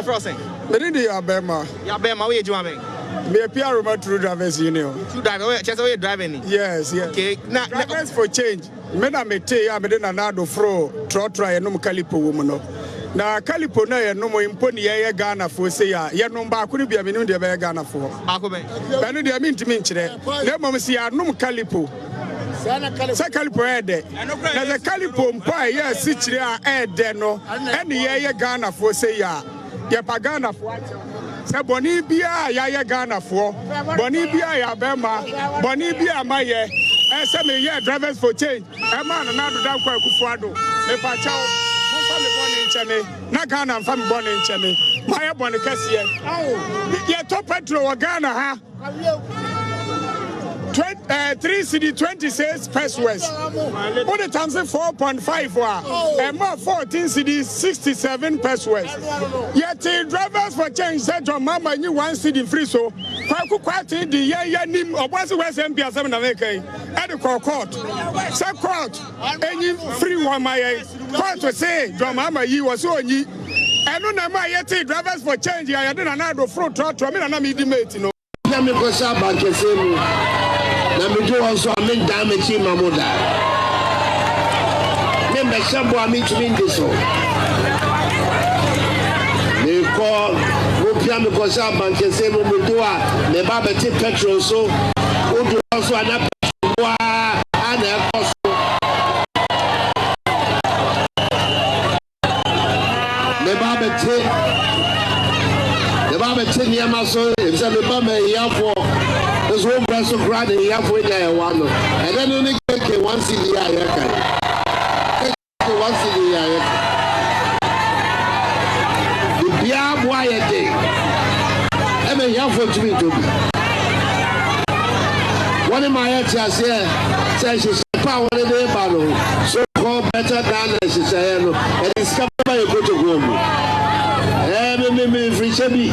frosting. Me did the Abema. Yabema, where you doing? Me appear Roma True Drivers Union. True driver, just away driving. Yes. Okay, now drivers for change. Me na me tey I me dey na do fro try no calipo woman no. Na calipo na ye no mo imponi ye Ghana for say ya ye no ba ko ni bia me no de be Ghana for. Ako be. Ba no de me ntimi nkyere. Na mo si ya no calipo. Sa calipo e de. Na the calipo mpa ye si kyere a e de no. E ne ye Ghana for say ya. Ye pa Ghana for. Se boni bia ya Ghana for. Boni bia ya Bema. Boni bia ma ye. Say me yeah drivers for change. A man na do down kwa kufuado. Me pa chao. Mo fa me born in Chene. Na Ghana fa me born in Chene. My born kese. Ye top petrol wa Ghana ha. 3 city 26 pesos west. What the times 4.5 wa. And more 14 city 67 pesos west. Yet drivers for change said your mama you 1 city free so. Quite the yeah nim or was West MP 7 America. At the court. Say court. Any free one my court to say your mama you was so ye. And no nama yet drivers for change. I didn't another fruit trot to me and I'm intimate no. Let me go shop and say. Na me do also amen damage in mamuda. Member Sabo amen to mean this so. Me call go pia me go shop and say me do a me ba beti petrol so. Go do also an wa and a cost. Me ba beti near my so if say me ba me here for. There's one person crying here for a one. And then only get 1 city. I reckon. 1 city. I reckon. The Bia Boy day. I mean, you have to me to be. One of my answers here says she's power in the battle. So called better than she said, and it's coming by a good to go. Me free Chevy.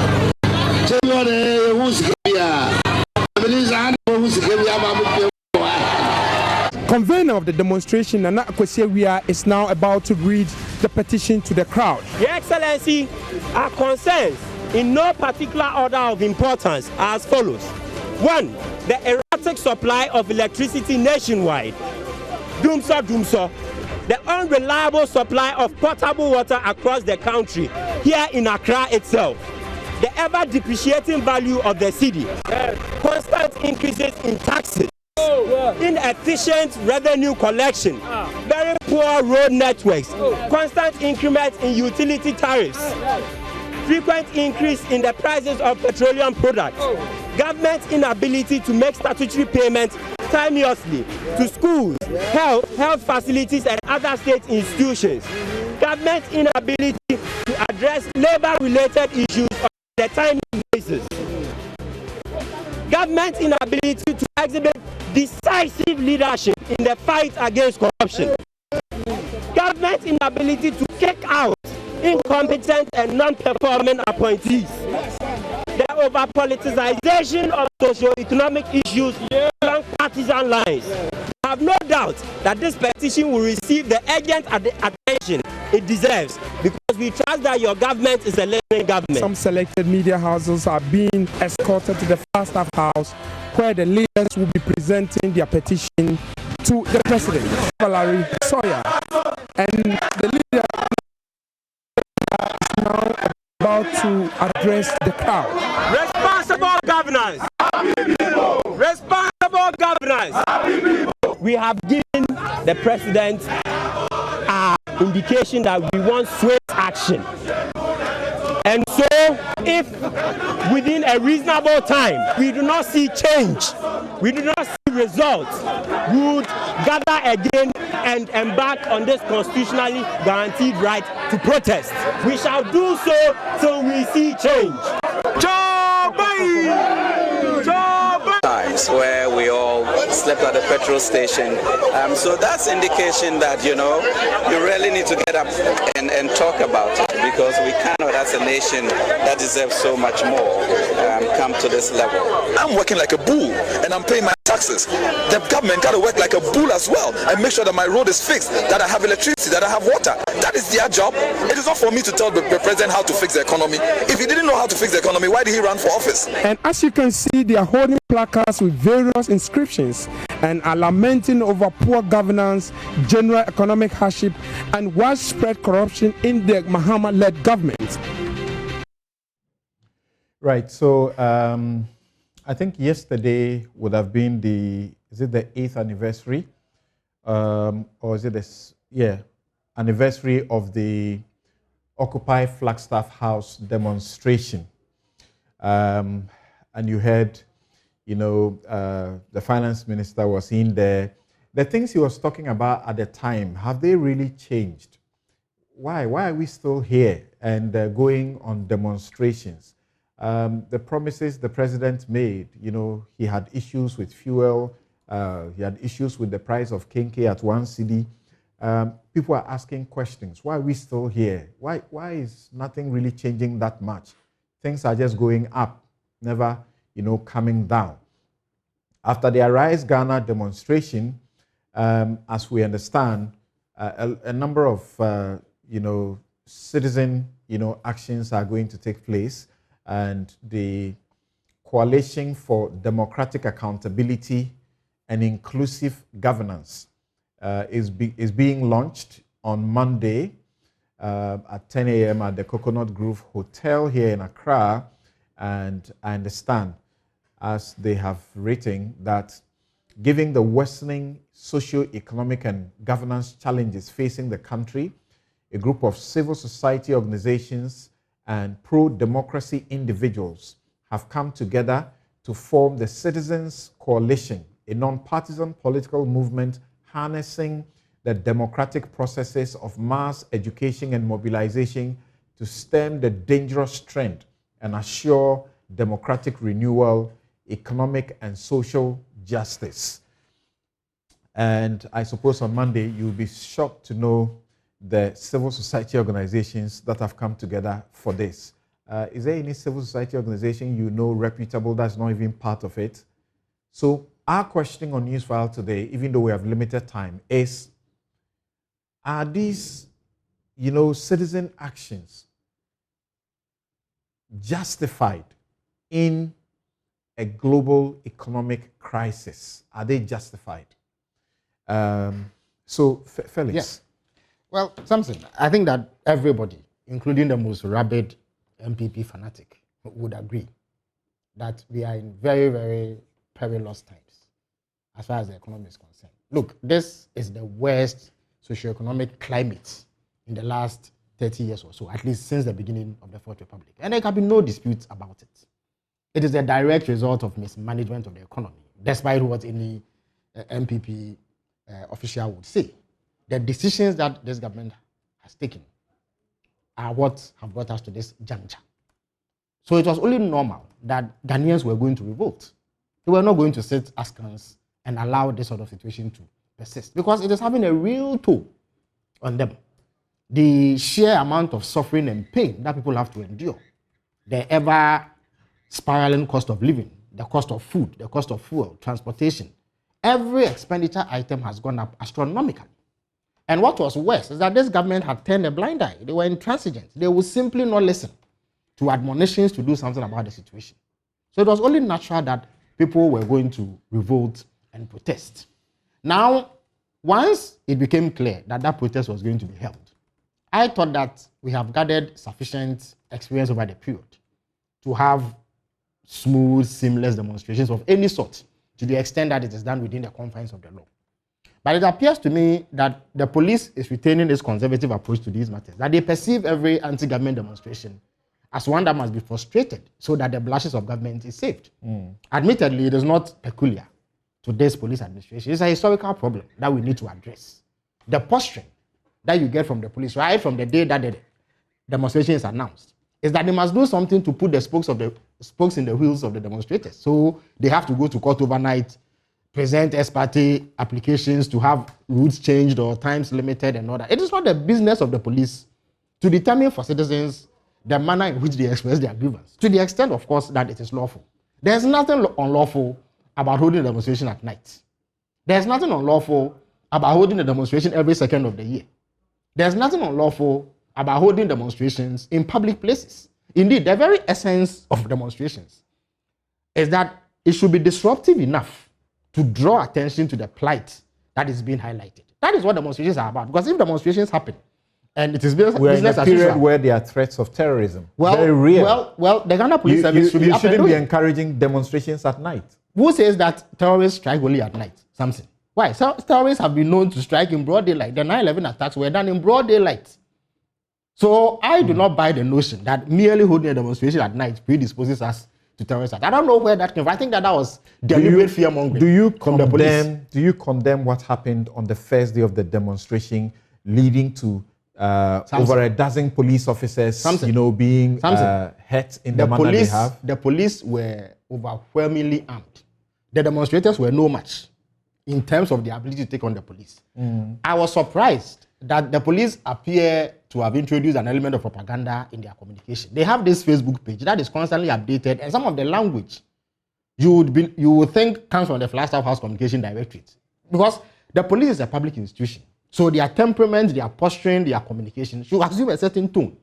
Tell you who's here. Convener of the demonstration, Nana Akwesiawia, is now about to read the petition to the crowd. Your Excellency, our concerns in no particular order of importance are as follows. 1. The erratic supply of electricity nationwide. Dumso. The unreliable supply of potable water across the country, here in Accra itself. The ever depreciating value of the city, constant increases in taxes, inefficient revenue collection, very poor road networks, constant increments in utility tariffs, frequent increase in the prices of petroleum products, government's inability to make statutory payments timeously to schools, health facilities and other state institutions, government's inability to address labor-related issues on the timely basis, government's inability to exhibit decisive leadership in the fight against corruption, government's inability to kick out incompetent and non-performing appointees, the over-politicization of socio-economic issues along partisan lines. I have no doubt that this petition will receive the urgent attention it deserves, because we trust that your government is a listening government. Some selected media houses are being escorted to the Falstaff House, where the leaders will be presenting their petition to the president, Valerie Sawyer. And the leader is now about to address the crowd. Responsible governance. Responsible governance. We have given the president an indication that we want swift action. And so, if within a reasonable time we do not see change, we do not see results, we would gather again and embark on this constitutionally guaranteed right to protest. We shall do so till we see change. Where we all slept at the petrol station. So that's indication that, you know, you really need to get up and talk about it, because we cannot, as a nation that deserves so much more, come to this level. I'm working like a bull and I'm paying my taxes. The government got to work like a bull as well and make sure that my road is fixed, that I have electricity, that I have water. That is their job. It is not for me to tell the president how to fix the economy. If he didn't know how to fix the economy, why did he run for office? And as you can see, they are holding placards with various inscriptions and are lamenting over poor governance, general economic hardship, and widespread corruption in the Mahama-led government. Right. So I think yesterday would have been the 8th anniversary, or is it anniversary of the Occupy Flagstaff House demonstration. And you heard, the finance minister was in there. The things he was talking about at the time, have they really changed? Why are we still here and going on demonstrations? The promises the president made, he had issues with fuel, he had issues with the price of Kenke at 1 cedi. People are asking questions. Why are we still here? Why is nothing really changing that much? Things are just going up, never, coming down. After the Arise Ghana demonstration, as we understand, a number of, citizen, actions are going to take place. And the Coalition for Democratic Accountability and Inclusive Governance is being launched on Monday at 10 a.m. at the Coconut Grove Hotel here in Accra. And I understand, as they have written, that given the worsening socio-economic and governance challenges facing the country, a group of civil society organizations and pro-democracy individuals have come together to form the Citizens Coalition, a non-partisan political movement harnessing the democratic processes of mass education and mobilization to stem the dangerous trend and assure democratic renewal, economic and social justice. And I suppose on Monday, you'll be shocked to know the civil society organizations that have come together for this. Is there any civil society organization reputable that's not even part of it? So our question on Newsfile today, even though we have limited time, is, are these, citizen actions justified in a global economic crisis? Are they justified? So, Felix. Yes. Well, Samson, I think that everybody, including the most rabid MPP fanatic, would agree that we are in very, very perilous times as far as the economy is concerned. Look, this is the worst socioeconomic climate in the last 30 years or so, at least since the beginning of the Fourth Republic. And there can be no disputes about it. It is a direct result of mismanagement of the economy, despite what any MPP official would say. The decisions that this government has taken are what have brought us to this juncture. So it was only normal that Ghanaians were going to revolt. They were not going to sit askance and allow this sort of situation to persist, because it is having a real toll on them. The sheer amount of suffering and pain that people have to endure, the ever spiraling cost of living, the cost of food, the cost of fuel, transportation, every expenditure item has gone up astronomically. And what was worse is that this government had turned a blind eye. They were intransigent. They would simply not listen to admonitions to do something about the situation. So it was only natural that people were going to revolt and protest. Now, once it became clear that that protest was going to be held, I thought that we have gathered sufficient experience over the period to have smooth, seamless demonstrations of any sort, to the extent that it is done within the confines of the law. But it appears to me that the police is retaining this conservative approach to these matters, that they perceive every anti-government demonstration as one that must be frustrated so that the blushes of government is saved. Admittedly, it is not peculiar to this police administration. It's a historical problem that we need to address. The posturing that you get from the police right from the day that the demonstration is announced is that they must do something to put the spokes in the wheels of the demonstrators. So they have to go to court overnight, present ex parte applications to have routes changed or times limited and all that. It is not the business of the police to determine for citizens the manner in which they express their grievance, to the extent, of course, that it is lawful. There's nothing unlawful about holding a demonstration at night. There's nothing unlawful about holding a demonstration every second of the year. There's nothing unlawful about holding demonstrations in public places. Indeed, the very essence of demonstrations is that it should be disruptive enough to draw attention to the plight that is being highlighted. That is what demonstrations are about. Because if demonstrations happen, and it is business in a period where there are threats of terrorism. Very real. Well, the Ghana Police Service should be You shouldn't be encouraging demonstrations at night. Who says that terrorists strike only at night? Something. Why? So, terrorists have been known to strike in broad daylight. The 9/11 attacks were done in broad daylight. So I do not buy the notion that merely holding a demonstration at night predisposes us to terrorist act. I don't know where that came from. I think that was deliberate fear-mongering. Do you condemn what happened on the first day of the demonstration, leading to over a dozen police officers, being hurt in the manner they have? The police were overwhelmingly armed. The demonstrators were no match in terms of the ability to take on the police. I was surprised that the police appear to have introduced an element of propaganda in their communication. They have this Facebook page that is constantly updated, and some of the language you would think comes from the Flagstaff House Communication Directorate, because the police is a public institution. So their temperament, their posturing, their communication should assume a certain tone.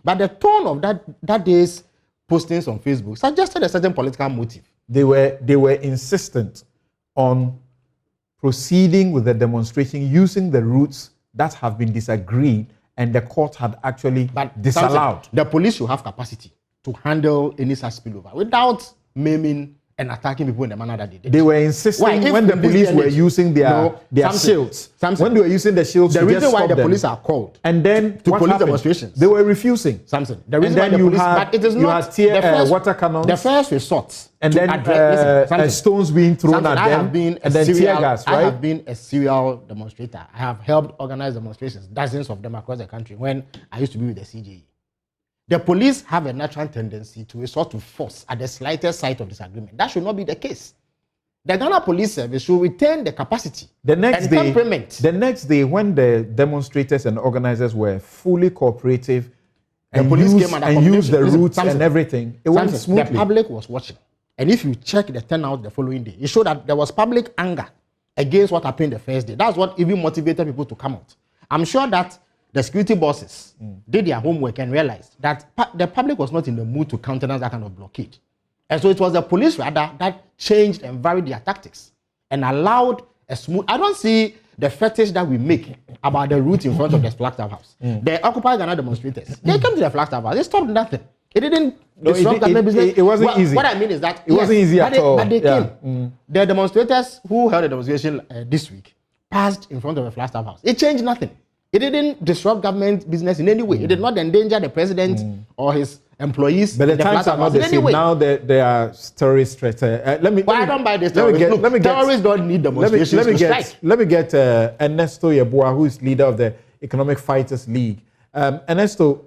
But the tone of that day's postings on Facebook suggested a certain political motive. They were insistent on proceeding with the demonstration using the routes that have been disagreed and the court had actually disallowed. The police should have capacity to handle any such spillover without maiming and attacking people in the manner that they did. They were insisting when the police were using their shields. When they were using the shields, the reason why the police are called and then to police demonstrations, they were refusing. The reason why the police, but it is not the first water cannons, the first resort, and then stones being thrown at them, and then tear gas. Right? I have been a serial demonstrator. I have helped organize demonstrations, dozens of them across the country. When I used to be with the CJE. The police have a natural tendency to resort to force at the slightest sign of disagreement. That should not be the case. The Ghana Police Service should retain the capacity and temperament. The next day, when the demonstrators and organizers were fully cooperative and used the routes and everything, it went smoothly. The public was watching. And if you check the turnout the following day, it showed that there was public anger against what happened the first day. That's what even motivated people to come out. I'm sure that the security bosses did their homework and realized that the public was not in the mood to countenance that kind of blockade. And so it was the police rather that changed and varied their tactics and allowed a smooth... I don't see the fetish that we make about the route in front of the Flagstaff House. The Occupy Ghana demonstrators, they came to the Flagstaff House. They stopped nothing. It didn't disrupt government business. It wasn't easy. What I mean is that... It wasn't easy at all. But they came. The demonstrators who held a demonstration this week passed in front of the Flagstaff House. It changed nothing. It didn't disrupt government business in any way. It did not endanger the president or his employees. But the times are not the same. Now there are terrorist threats. I don't buy this. Terrorists don't need demonstrations to strike. Let me get Ernesto Yeboah, who is leader of the Economic Fighters League. Ernesto,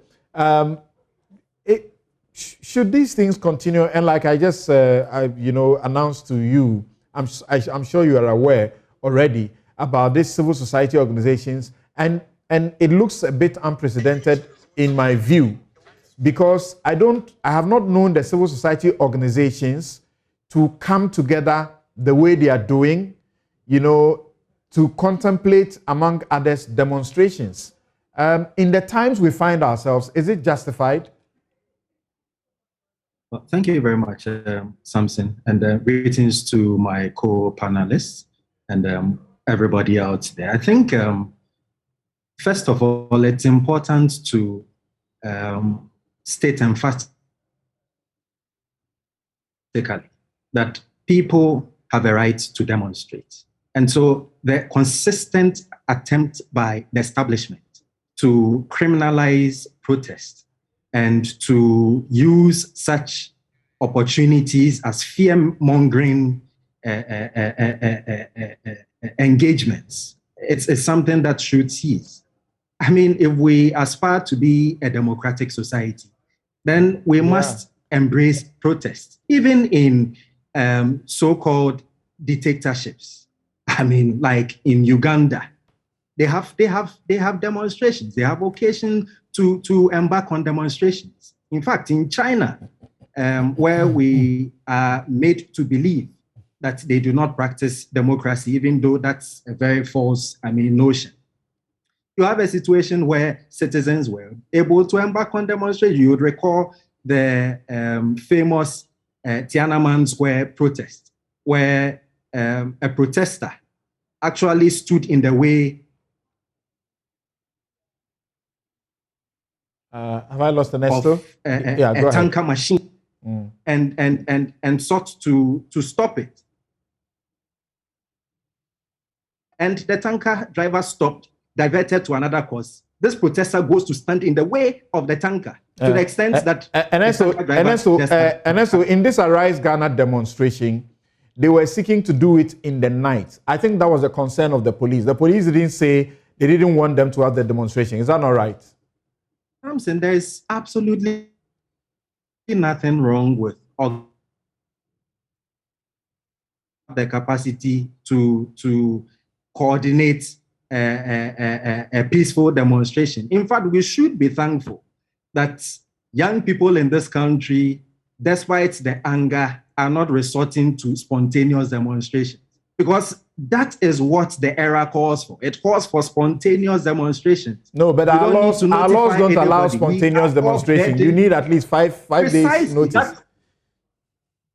should these things continue? And like I just announced to you, I'm sure you are aware already about these civil society organizations. And it looks a bit unprecedented in my view, because I have not known the civil society organizations to come together the way they are doing, to contemplate, among others, demonstrations. In the times we find ourselves, is it justified? Well, thank you very much, Samson, and greetings to my co-panelists and everybody out there. I think first of all, it's important to state emphatically that people have a right to demonstrate. And so the consistent attempt by the establishment to criminalize protest and to use such opportunities as fear-mongering engagements, it's something that should cease. I mean, if we aspire to be a democratic society, then we must embrace protest, even in so-called dictatorships. I mean, like in Uganda, they have demonstrations. They have occasion to embark on demonstrations. In fact, in China, where we are made to believe that they do not practice democracy, even though that's a very false, notion. You have a situation where citizens were able to embark on demonstration. You would recall the famous Tiananmen Square protest, where a protester actually stood in the way. Have I lost the next of a tanker machine and sought to stop it. And the tanker driver stopped, diverted to another course. This protester goes to stand in the way of the tanker to the extent that and so in this Arise Ghana demonstration, they were seeking to do it in the night. I think that was a concern of the police. The police didn't say they didn't want them to have the demonstration. Is that not right? Thompson, there is absolutely nothing wrong with the capacity to coordinate a peaceful demonstration. In fact, we should be thankful that young people in this country, despite the anger, are not resorting to spontaneous demonstrations, because that is what the era calls for. It calls for spontaneous demonstrations. No, but our laws don't allow spontaneous demonstration. You need at least five days notice.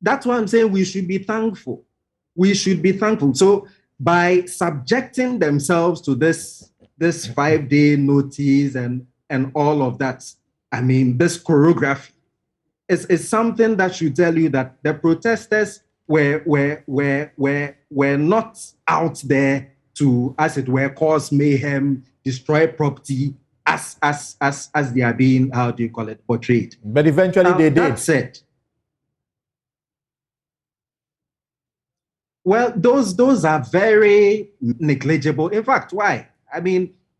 That's why I'm saying we should be thankful. We should be thankful. So by subjecting themselves to this 5-day notice and all of that, this choreography is something that should tell you that the protesters were not out there to, as it were, cause mayhem, destroy property, as they are being, portrayed. But eventually they did. That said, well, those are very negligible. In fact, why?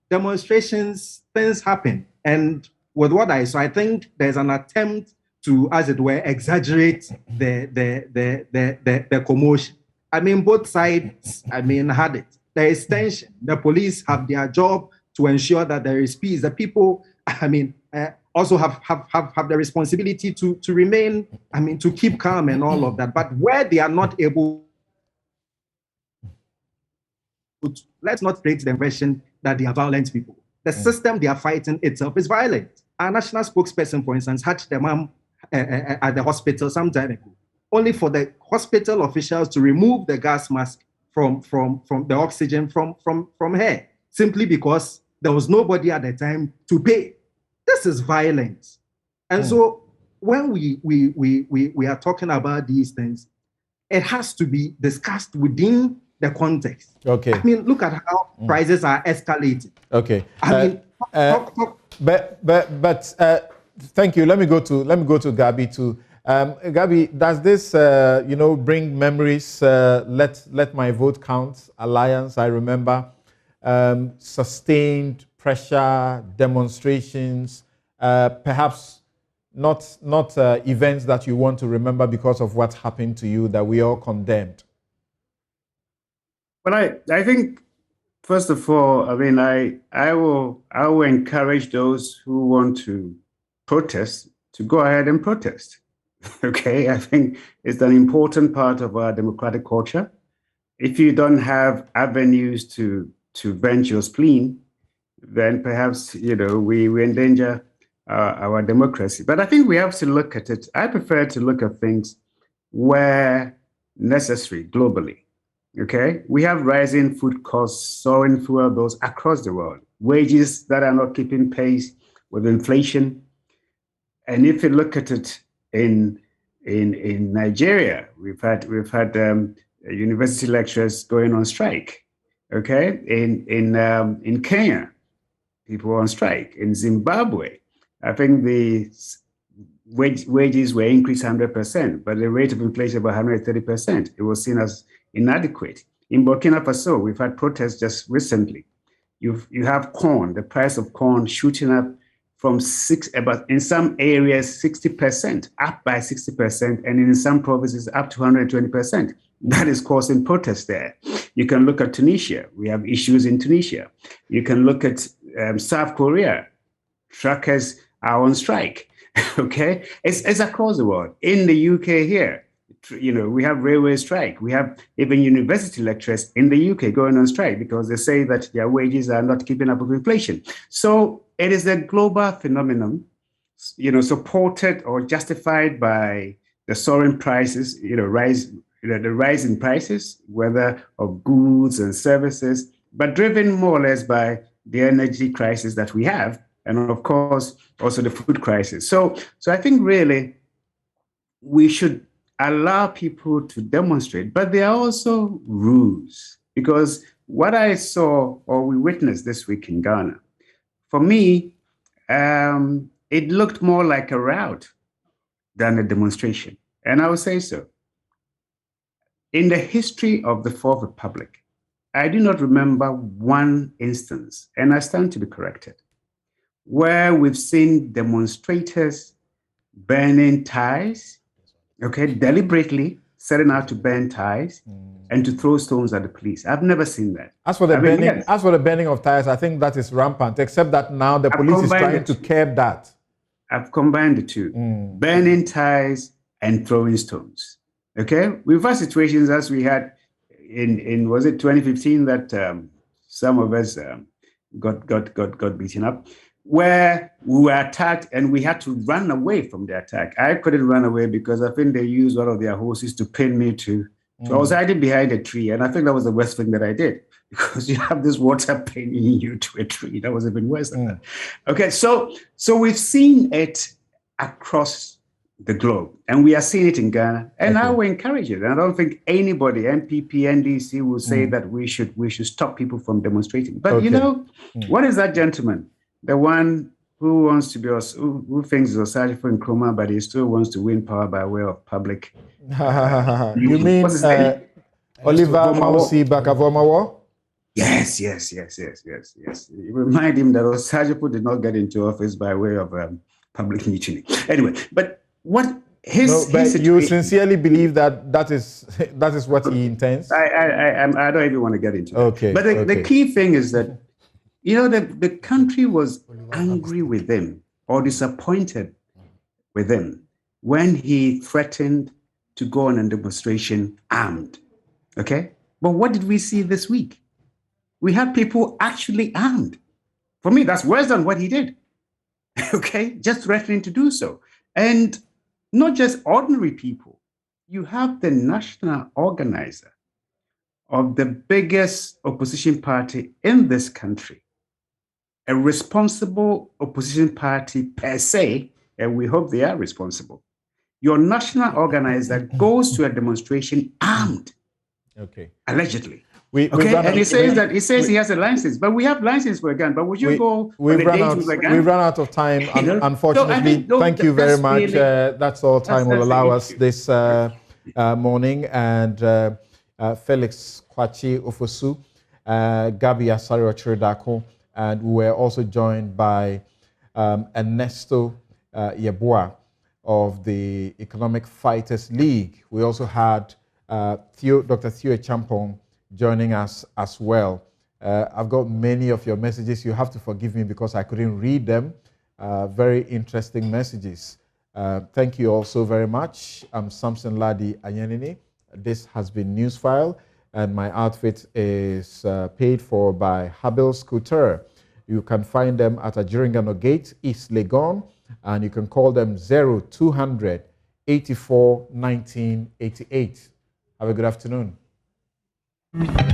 Demonstrations, things happen. And with what I saw, I think there's an attempt to, as it were, exaggerate the commotion. Both sides, had it. There is tension. The police have their job to ensure that there is peace. The people, also have the responsibility to remain, to keep calm and all of that. But where they are not able, let's not create the impression that they are violent people. The system they are fighting itself is violent. Our national spokesperson, for instance, had the mom at the hospital some time ago, only for the hospital officials to remove the gas mask from the oxygen from her, simply because there was nobody at the time to pay. This is violence. And so when we are talking about these things, it has to be discussed within the context. Okay. Look at how prices are escalating. Okay. But thank you. Let me go to Gabi too. Gabi, does this bring memories? Let my vote count alliance. I remember sustained pressure, demonstrations, perhaps not events that you want to remember because of what happened to you that we all condemned. Well, I think, first of all, I will encourage those who want to protest to go ahead and protest. Okay, I think it's an important part of our democratic culture. If you don't have avenues to vent your spleen, then perhaps we endanger our democracy. But I think we have to look at it. I prefer to look at things where necessary globally. Okay, we have rising food costs, soaring fuel bills across the world, wages that are not keeping pace with inflation. And if you look at it in Nigeria, we've had university lecturers going on strike. Okay, in Kenya, people were on strike. In Zimbabwe, I think the wages were increased 100%, but the rate of inflation about 130%. It was seen as inadequate. In Burkina Faso, we've had protests just recently. You have corn, the price of corn shooting up from in some areas 60%, up by 60%, and in some provinces up to 120%. That is causing protests there. You can look at Tunisia. We have issues in Tunisia. You can look at South Korea. Truckers are on strike. Okay, it's across the world. In the UK here, we have railway strike. We have even university lecturers in the UK going on strike because they say that their wages are not keeping up with inflation. So it is a global phenomenon, supported or justified by the soaring prices, the rise in prices, whether of goods and services, but driven more or less by the energy crisis that we have, and of course also the food crisis. So I think really we should allow people to demonstrate, but there are also rules, because what I saw or we witnessed this week in Ghana, for me, it looked more like a rout than a demonstration. And I will say so. In the history of the Fourth Republic, I do not remember one instance, and I stand to be corrected, where we've seen demonstrators burning ties, deliberately setting out to burn ties and to throw stones at the police. I've never seen that. As for the burning of tires, I think that is rampant, except that now the police is trying to curb that. I've combined the two, burning ties and throwing stones. We've had situations as we had in was it 2015 that some of us got beaten up, where we were attacked and we had to run away from the attack. I couldn't run away because I think they used one of their horses to pin me to I was hiding behind a tree, and I think that was the worst thing that I did, because you have this water pinning you to a tree. That was even worse than that. So we've seen it across the globe, and we are seeing it in Ghana, and I will encourage it. And I don't think anybody, MPP, NDC, will say that we should stop people from demonstrating. But what is that gentleman? The one who wants to be, who thinks he's Osajifo in Nkrumah, but he still wants to win power by way of public. You mean Oliver Mausi Bakavomawo? Yes. Remind him that Osajifo did not get into office by way of public mutiny. Anyway, but what his you sincerely believe that is what he intends? I don't even want to get into that. But the key thing is that the country was angry with him or disappointed with him when he threatened to go on a demonstration armed. But what did we see this week? We had people actually armed. For me, that's worse than what he did. Just threatening to do so. And not just ordinary people. You have the national organizer of the biggest opposition party in this country, a responsible opposition party per se, and we hope they are responsible. Your national organizer goes to a demonstration armed, allegedly. And he says he has a license, but we have license for a gun. But would you go on a date with a gun? We've run out of time, unfortunately. Thank you very much. Really, that's all time will allow us this morning. And Felix Kwachi Ofosu, Gabi Asari Ochiridako, and we were also joined by Ernesto Yeboah of the Economic Fighters League. We also had Dr. Theo Champong joining us as well. I've got many of your messages. You have to forgive me because I couldn't read them. Very interesting messages. Thank you all so very much. I'm Samson Ladi Anyanini. This has been Newsfile, and my outfit is paid for by Habil Scooter. You can find them at Ajiringano Gate, East Legon, and you can call them 0200 84 19 88. Have a good afternoon.